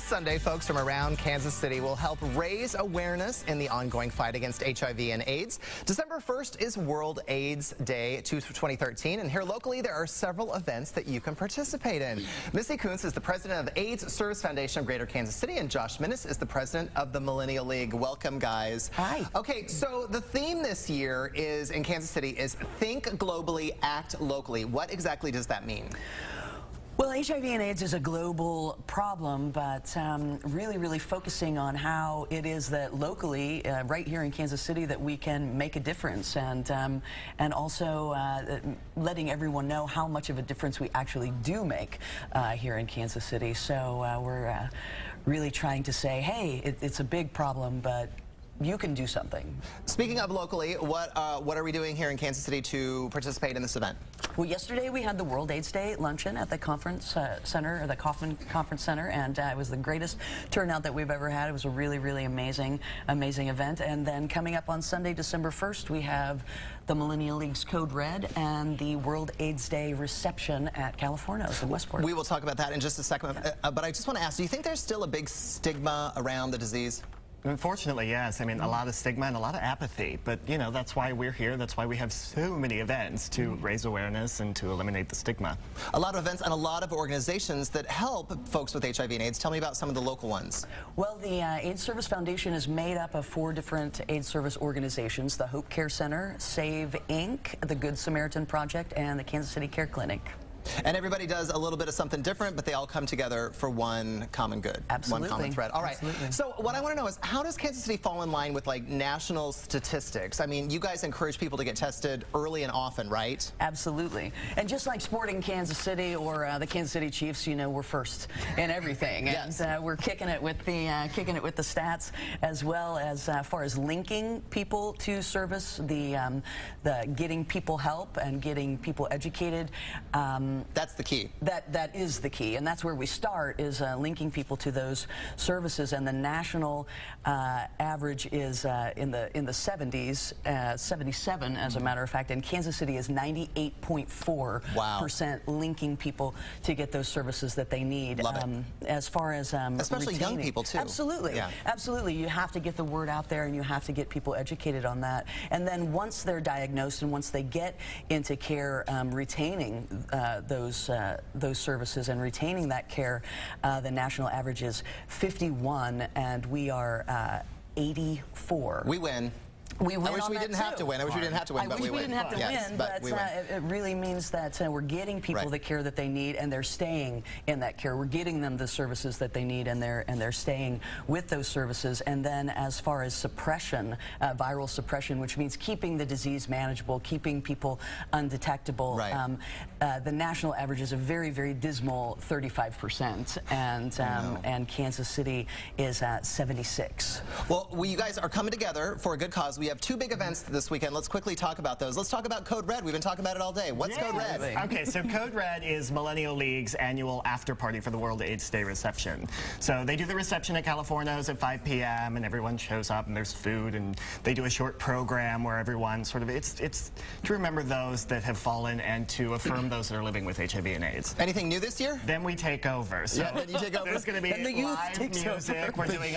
Sunday, folks from around Kansas City will help raise awareness in the ongoing fight against HIV and AIDS. December 1st is World AIDS Day 2013, and here locally there are several events that you can participate in. Missy Koonce is the president of the AIDS Service Foundation of Greater Kansas City, and Josh Minnis is the president of the Millennial League. Welcome, guys. Hi. Okay, so the theme this year is in Kansas City is Think Globally, Act Locally. What exactly does that mean? Well, HIV and AIDS is a global problem, but really focusing on how it is that locally, right here in Kansas City, that we can make a difference, and also letting everyone know how much of a difference we actually do make here in Kansas City. So we're really trying to say, hey, it's a big problem, but you can do something. Speaking of locally, what are we doing here in Kansas City to participate in this event? Well, yesterday we had the World AIDS Day luncheon at the conference center, or the Kaufman Conference Center, and it was the greatest turnout that we've ever had. It was a really amazing event. And then coming up on Sunday, December 1st, we have the Millennial League's Code Red and the World AIDS Day reception at California's in Westport. We will talk about that in just a second, but I just want to ask, do you think there's still a big stigma around the disease? Unfortunately, yes. I mean, a lot of stigma and a lot of apathy. But, you know, that's why we're here. That's why we have so many events to raise awareness and to eliminate the stigma. A lot of events and a lot of organizations that help folks with HIV and AIDS. Tell me about some of the local ones. Well, the AIDS Service Foundation is made up of 4 different AIDS service organizations: the Hope Care Center, Save Inc., the Good Samaritan Project, and the Kansas City Care Clinic. And everybody does a little bit of something different, but they all come together for one common good. Absolutely. One common thread. All right. Absolutely. So what I want to know is, how does Kansas City fall in line with like national statistics? I mean, you guys encourage people to get tested early and often, right? Absolutely. And just like Sporting Kansas City or the Kansas City Chiefs, you know, we're first in everything. Yes. And we're kicking it with the stats, as well as far as linking people to service, the getting people help and getting people educated. That's the key. That is the key, and that's where we start, is linking people to those services. And the national average is in the 70s, 77 as a matter of fact, and Kansas City is 98.4% linking people to get those services that they need. Love it. As far as especially retaining. young people too. Absolutely, yeah. Absolutely. You have to get the word out there, and you have to get people educated on that. And then once they're diagnosed and once they get into care, retaining those services and retaining that care, the national average is 51, and we are 84. We win. We win. I wish we didn't have to win. I wish we didn't have to win, but we win. I wish we didn't have to win, but it really means that we're getting people the care that they need, and they're staying in that care. We're getting them the services that they need, and they're staying with those services. And then as far as suppression, viral suppression, which means keeping the disease manageable, keeping people undetectable, the national average is a very dismal 35%, and Kansas City is at 76. Well, you guys are coming together for a good cause. We have 2 big events this weekend. Let's quickly talk about those. Let's talk about Code Red. We've been talking about it all day. What's Code Red? Okay, so Code Red is Millennial League's annual after party for the World AIDS Day reception. So they do the reception at California's at 5 p.m. and everyone shows up and there's food, and they do a short program where everyone sort of, it's to remember those that have fallen and to affirm those that are living with HIV and AIDS. Anything new this year? Then we take over. So yeah, then you take over. There's going to be live music. We're doing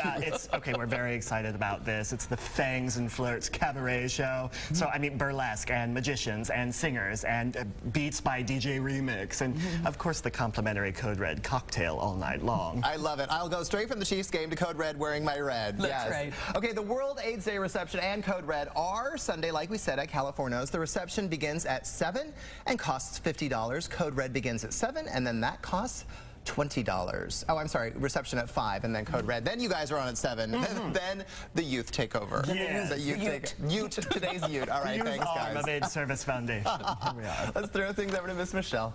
we're very excited about this. It's the Fangs and Flirts cabaret show. So I mean, burlesque and magicians and singers and beats by DJ Remix, and of course the complimentary Code Red cocktail all night long. I love it. I'll go straight from the Chiefs game to Code Red wearing my red. That's right. Okay, the World AIDS Day reception and Code Red are Sunday, like we said, at California's. The reception begins at 7 and costs $50. Code Red begins at 7, and then that costs $20. Oh, I'm sorry, reception at 5 and then Code Red. Then you guys are on at 7. Then the youth take over. Yeah. The youth today's youth. All right, thanks guys. Of AIDS Service Foundation. Here we are. Let's throw things over to Miss Michelle.